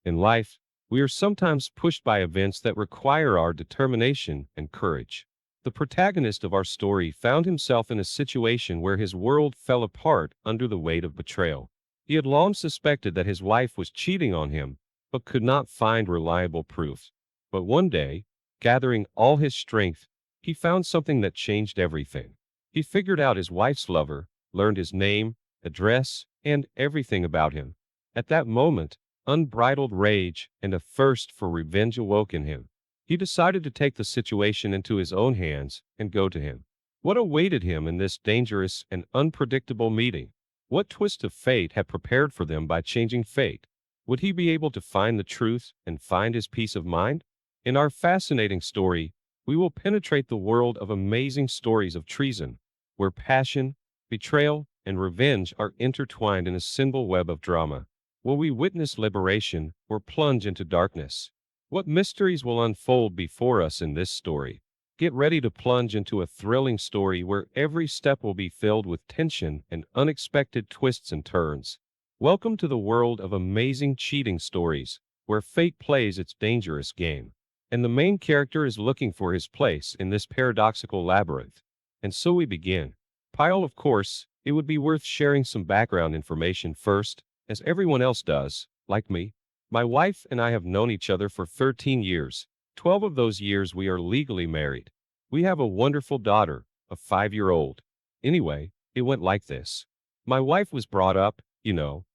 In life, we are sometimes pushed by events that require our determination and courage. The protagonist of our story found himself in a situation where his world fell apart under the weight of betrayal. He had long suspected that his wife was cheating on him, but could not find reliable proof. But one day, gathering all his strength, he found something that changed everything. He figured out his wife's lover, learned his name, address, and everything about him. At that moment, unbridled rage and a thirst for revenge awoke in him. He decided to take the situation into his own hands and go to him. What awaited him in this dangerous and unpredictable meeting? What twist of fate had prepared for them by changing fate? Would he be able to find the truth and find his peace of mind? In our fascinating story, we will penetrate the world of amazing stories of treason, where passion, betrayal, and revenge are intertwined in a single web of drama. Will we witness liberation or plunge into darkness? What mysteries will unfold before us in this story? Get ready to plunge into a thrilling story where every step will be filled with tension and unexpected twists and turns. Welcome to the world of amazing cheating stories, where fate plays its dangerous game, and the main character is looking for his place in this paradoxical labyrinth. And so we begin. Pyle, of course, it would be worth sharing some background information first, as everyone else does, like me. My wife and I have known each other for 13 years. 12 of those years we are legally married. We have a wonderful daughter, a 5-year-old. Anyway, it went like this. My wife was brought up,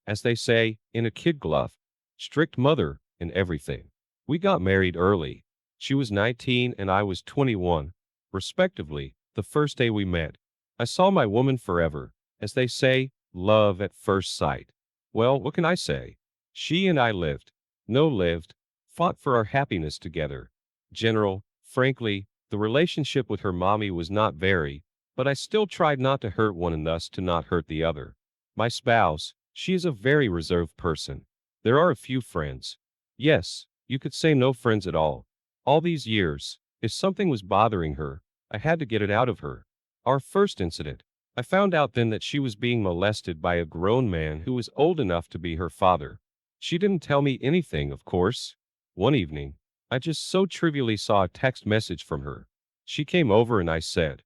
as they say, in a kid glove. Strict mother and everything. We got married early. She was 19 and I was 21, respectively, the first day we met. I saw my woman forever, as they say, love at first sight. Well, what can I say? She and I fought for our happiness together. Frankly, the relationship with her mommy was not very, but I still tried not to hurt one and thus to not hurt the other. My spouse, she is a very reserved person. There are a few friends. Yes, you could say no friends at all. All these years, if something was bothering her, I had to get it out of her. Our first incident, I found out then that she was being molested by a grown man who was old enough to be her father. She didn't tell me anything, of course. One evening, I just so trivially saw a text message from her. She came over and I said,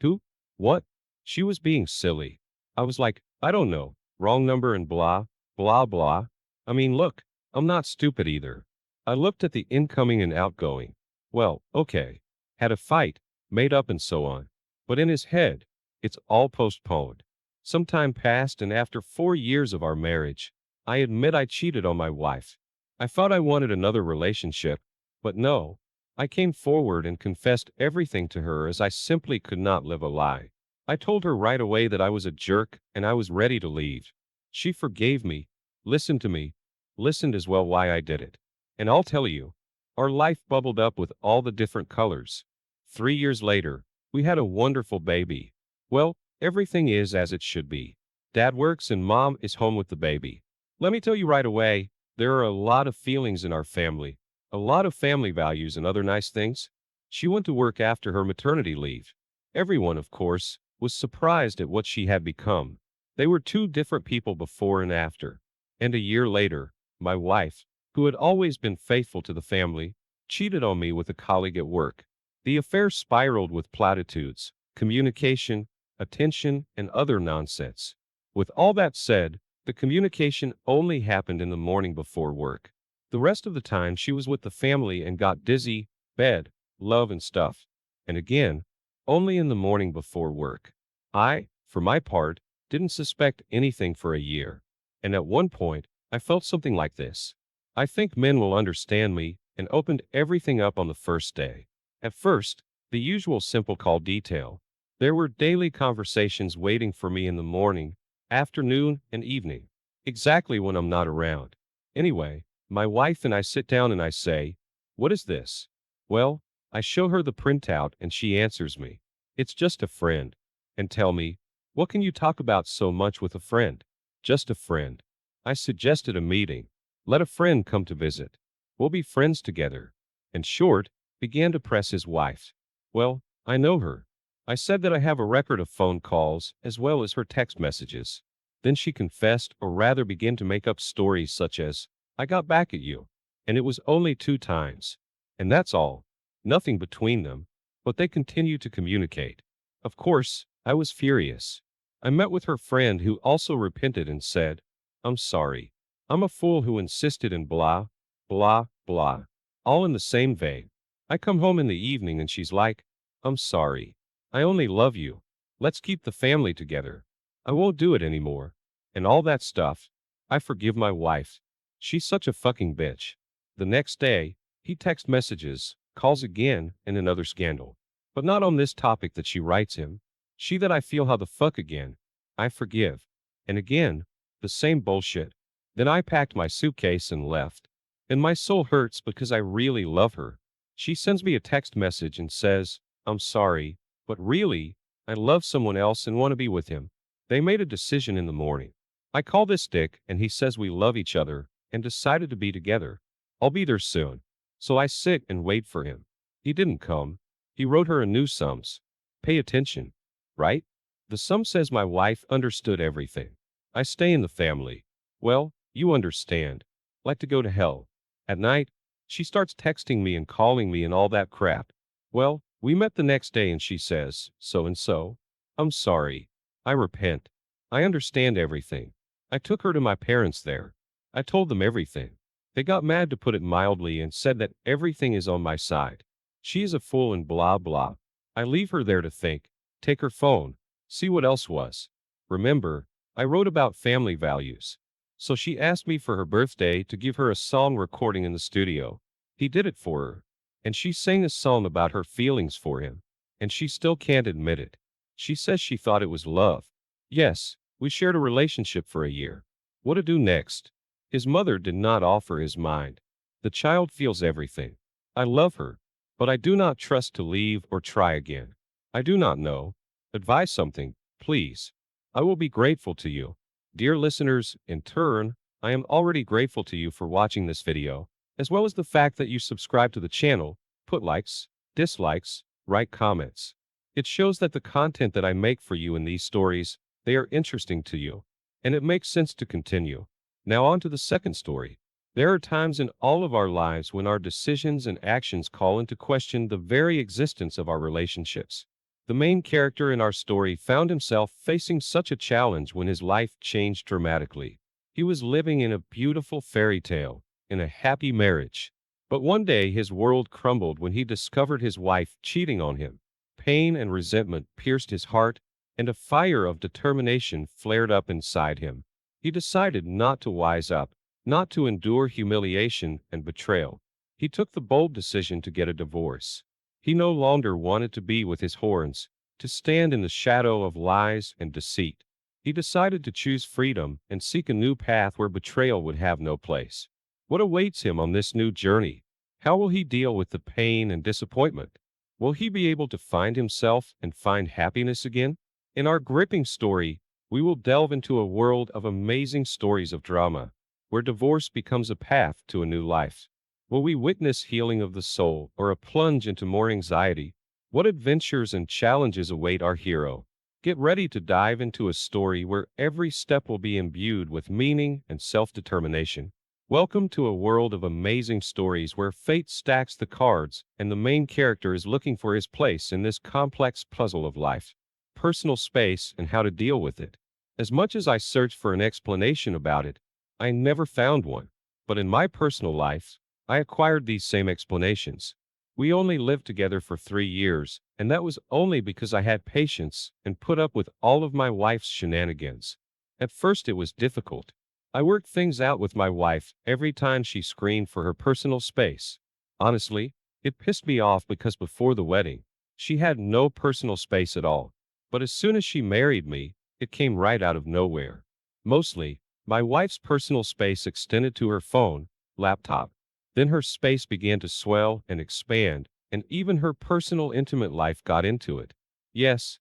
"Who? What?" She was being silly. I was like, I don't know, wrong number and blah, blah, blah. I mean, look, I'm not stupid either. I looked at the incoming and outgoing. Well, okay. Had a fight, made up and so on. But in his head, it's all postponed. Some time passed and after 4 years of our marriage, I admit I cheated on my wife. I thought I wanted another relationship, but no. I came forward and confessed everything to her as I simply could not live a lie. I told her right away that I was a jerk and I was ready to leave. She forgave me, listened to me, listened as well why I did it. And I'll tell you, our life bubbled up with all the different colors. 3 years later, we had a wonderful baby. Well, everything is as it should be. Dad works and mom is home with the baby. Let me tell you right away, there are a lot of feelings in our family, a lot of family values and other nice things. She went to work after her maternity leave. Everyone, of course, was surprised at what she had become. They were two different people before and after. And a year later, my wife, who had always been faithful to the family, cheated on me with a colleague at work. The affair spiraled with platitudes, communication, attention, and other nonsense. With all that said, the communication only happened in the morning before work. The rest of the time she was with the family and got dizzy, bed, love and stuff. And again, only in the morning before work. I, for my part, didn't suspect anything for a year. And at one point, I felt something like this. I think men will understand me, and opened everything up on the first day. At first, the usual simple call detail. There were daily conversations waiting for me in the morning, afternoon, and evening, exactly when I'm not around. Anyway, my wife and I sit down and I say, "What is this?" Well, I show her the printout and she answers me, "It's just a friend." And tell me, what can you talk about so much with a friend? Just a friend. I suggested a meeting. Let a friend come to visit. We'll be friends together. And Short began to press his wife. Well, I know her. I said that I have a record of phone calls as well as her text messages. Then she confessed, or rather began to make up stories such as, I got back at you. And it was only 2 times. And that's all. Nothing between them. But they continue to communicate. Of course, I was furious. I met with her friend who also repented and said, I'm sorry. I'm a fool who insisted and blah, blah, blah. All in the same vein. I come home in the evening and she's like, I'm sorry. I only love you. Let's keep the family together. I won't do it anymore. And all that stuff. I forgive my wife. She's such a fucking bitch. The next day, he text messages, calls again, and another scandal. But not on this topic that she writes him. She that I feel how the fuck again. I forgive. And again, the same bullshit. Then I packed my suitcase and left. And my soul hurts because I really love her. She sends me a text message and says, I'm sorry, but really, I love someone else and want to be with him. They made a decision in the morning. I call this dick and he says we love each other and decided to be together. I'll be there soon. So I sit and wait for him. He didn't come. He wrote her a new sums. Pay attention. Right? The sum says my wife understood everything. I stay in the family. Well, you understand. Like to go to hell. At night, she starts texting me and calling me and all that crap. Well, we met the next day and she says, so and so. I'm sorry. I repent. I understand everything. I took her to my parents there. I told them everything. They got mad, to put it mildly, and said that everything is on my side. She is a fool and blah blah. I leave her there to think, take her phone, see what else was. Remember, I wrote about family values. So she asked me for her birthday to give her a song recording in the studio. He did it for her. And she sang a song about her feelings for him. And she still can't admit it. She says she thought it was love. Yes, we shared a relationship for a year. What to do next? His mother did not offer his mind. The child feels everything. I love her, but I do not trust to leave or try again. I do not know. Advise something, please. I will be grateful to you. Dear listeners, in turn, I am already grateful to you for watching this video, as well as the fact that you subscribe to the channel, put likes, dislikes, write comments. It shows that the content that I make for you in these stories, they are interesting to you, and it makes sense to continue. Now on to the second story. There are times in all of our lives when our decisions and actions call into question the very existence of our relationships. The main character in our story found himself facing such a challenge when his life changed dramatically. He was living in a beautiful fairy tale, in a happy marriage. But one day his world crumbled when he discovered his wife cheating on him. Pain and resentment pierced his heart, and a fire of determination flared up inside him. He decided not to wise up, not to endure humiliation and betrayal. He took the bold decision to get a divorce. He no longer wanted to be with his horns, to stand in the shadow of lies and deceit. He decided to choose freedom and seek a new path where betrayal would have no place. What awaits him on this new journey? How will he deal with the pain and disappointment? Will he be able to find himself and find happiness again? In our gripping story, we will delve into a world of amazing stories of drama, where divorce becomes a path to a new life. Will we witness healing of the soul or a plunge into more anxiety? What adventures and challenges await our hero? Get ready to dive into a story where every step will be imbued with meaning and self-determination. Welcome to a world of amazing stories where fate stacks the cards and the main character is looking for his place in this complex puzzle of life. Personal space and how to deal with it. As much as I searched for an explanation about it, I never found one. But in my personal life, I acquired these same explanations. We only lived together for 3 years, and that was only because I had patience and put up with all of my wife's shenanigans. At first it was difficult. I worked things out with my wife every time she screamed for her personal space. Honestly, it pissed me off because before the wedding, she had no personal space at all. But as soon as she married me, it came right out of nowhere. Mostly, my wife's personal space extended to her phone, laptop. Then her space began to swell and expand, and even her personal intimate life got into it. Yes,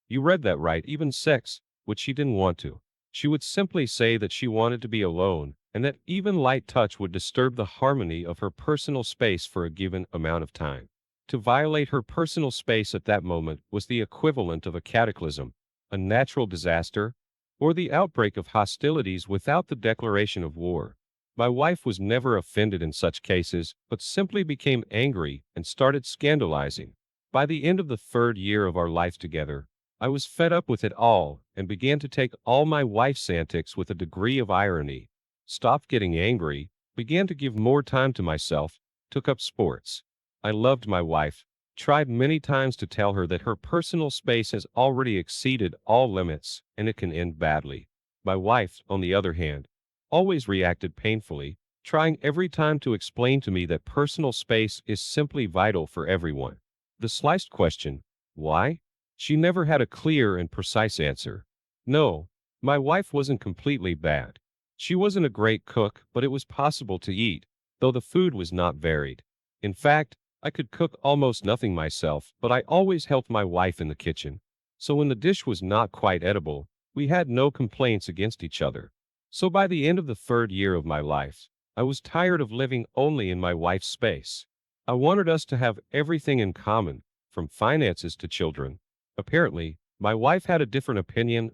you read that right, even sex, which she didn't want to. She would simply say that she wanted to be alone, and that even light touch would disturb the harmony of her personal space for a given amount of time. To violate her personal space at that moment was the equivalent of a cataclysm, a natural disaster, or the outbreak of hostilities without the declaration of war. My wife was never offended in such cases, but simply became angry and started scandalizing. By the end of the third year of our life together, I was fed up with it all and began to take all my wife's antics with a degree of irony. Stopped getting angry, began to give more time to myself, took up sports. I loved my wife, tried many times to tell her that her personal space has already exceeded all limits and it can end badly. My wife, on the other hand, always reacted painfully, trying every time to explain to me that personal space is simply vital for everyone. The sliced question, why? She never had a clear and precise answer. No, my wife wasn't completely bad. She wasn't a great cook, but it was possible to eat, though the food was not varied. In fact, I could cook almost nothing myself, but I always helped my wife in the kitchen. So when the dish was not quite edible, we had no complaints against each other. So by the end of the third year of my life, I was tired of living only in my wife's space. I wanted us to have everything in common, from finances to children. Apparently, my wife had a different opinion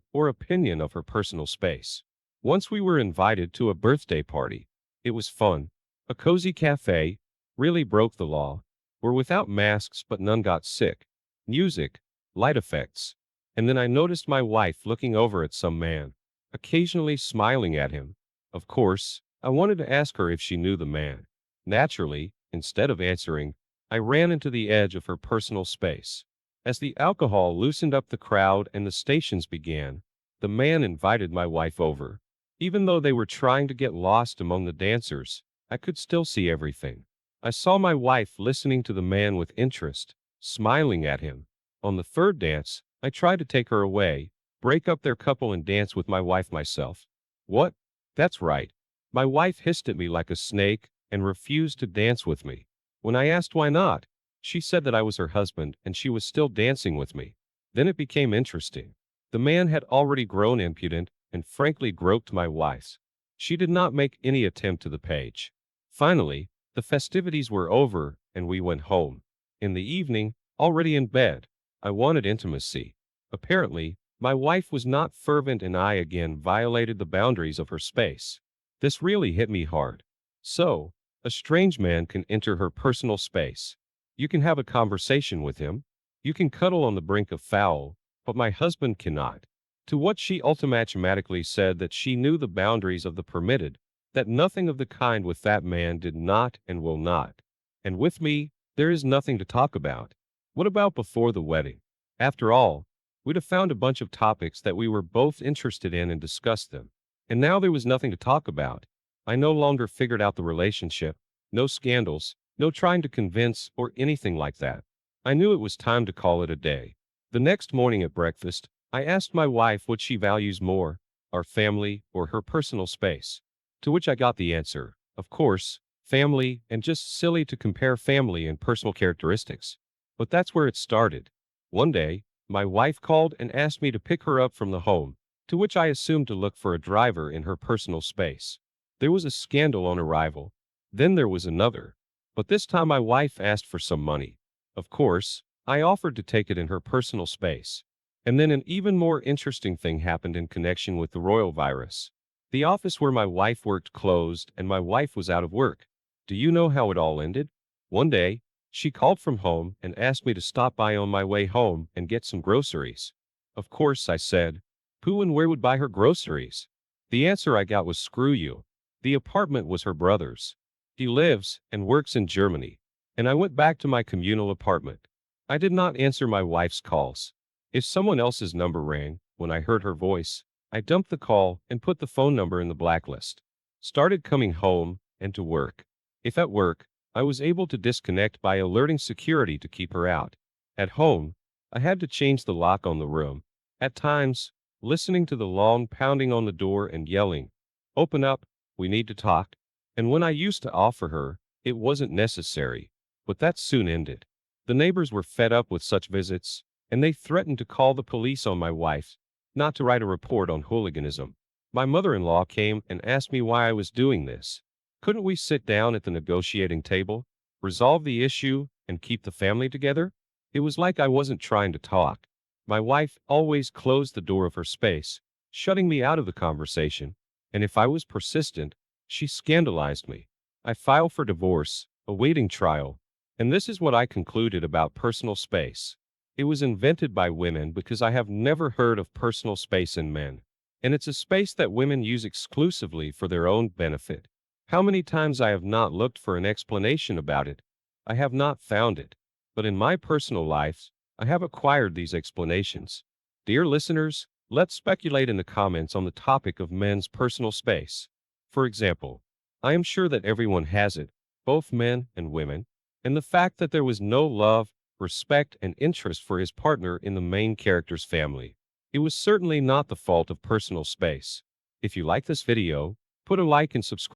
of her personal space. Once we were invited to a birthday party. It was fun. A cozy cafe, really broke the law. We're without masks, but none got sick. Music, light effects. And then I noticed my wife looking over at some man, occasionally smiling at him. Of course, I wanted to ask her if she knew the man. Naturally, instead of answering, I ran into the edge of her personal space. As the alcohol loosened up the crowd and the stations began, the man invited my wife over. Even though they were trying to get lost among the dancers, I could still see everything. I saw my wife listening to the man with interest, smiling at him. On the third dance, I tried to take her away, break up their couple and dance with my wife myself. What? That's right. My wife hissed at me like a snake and refused to dance with me. When I asked why not, she said that I was her husband and she was still dancing with me. Then it became interesting. The man had already grown impudent and frankly groped my wife. She did not make any attempt to the page. Finally, the festivities were over and we went home. In the evening, already in bed, I wanted intimacy. Apparently, my wife was not fervent and I again violated the boundaries of her space. This really hit me hard. So, a strange man can enter her personal space. You can have a conversation with him. You can cuddle on the brink of foul, but my husband cannot. To what she automatically said that she knew the boundaries of the permitted, that nothing of the kind with that man did not and will not. And with me, there is nothing to talk about. What about before the wedding? After all, we'd have found a bunch of topics that we were both interested in and discussed them. And now there was nothing to talk about. I no longer figured out the relationship, no scandals, no trying to convince or anything like that. I knew it was time to call it a day. The next morning at breakfast, I asked my wife what she values more, our family or her personal space. To which I got the answer, of course, family, and just silly to compare family and personal characteristics. But that's where it started. One day, my wife called and asked me to pick her up from the home, to which I assumed to look for a driver in her personal space. There was a scandal on arrival. Then there was another. But this time my wife asked for some money. Of course, I offered to take it in her personal space. And then an even more interesting thing happened in connection with the royal virus. The office where my wife worked closed and my wife was out of work. Do you know how it all ended? One day, she called from home and asked me to stop by on my way home and get some groceries. Of course, I said, who and where would buy her groceries? The answer I got was screw you. The apartment was her brother's. He lives and works in Germany. And I went back to my communal apartment. I did not answer my wife's calls. If someone else's number rang, when I heard her voice, I dumped the call and put the phone number in the blacklist. Started coming home and to work. If at work, I was able to disconnect by alerting security to keep her out. At home, I had to change the lock on the room. At times, listening to the long pounding on the door and yelling, "Open up, we need to talk." And when I used to offer her, it wasn't necessary. But that soon ended. The neighbors were fed up with such visits, and they threatened to call the police on my wife, not to write a report on hooliganism. My mother-in-law came and asked me why I was doing this. Couldn't we sit down at the negotiating table, resolve the issue, and keep the family together? It was like I wasn't trying to talk. My wife always closed the door of her space, shutting me out of the conversation, and if I was persistent, She scandalized me. I filed for divorce, awaiting trial. And this is what I concluded about personal space. It was invented by women because I have never heard of personal space in men. And it's a space that women use exclusively for their own benefit. How many times I have not looked for an explanation about it? I have not found it. But in my personal life, I have acquired these explanations. Dear listeners, let's speculate in the comments on the topic of men's personal space. For example, I am sure that everyone has it, both men and women, and the fact that there was no love, respect, and interest for his partner in the main character's family. It was certainly not the fault of personal space. If you like this video, put a like and subscribe.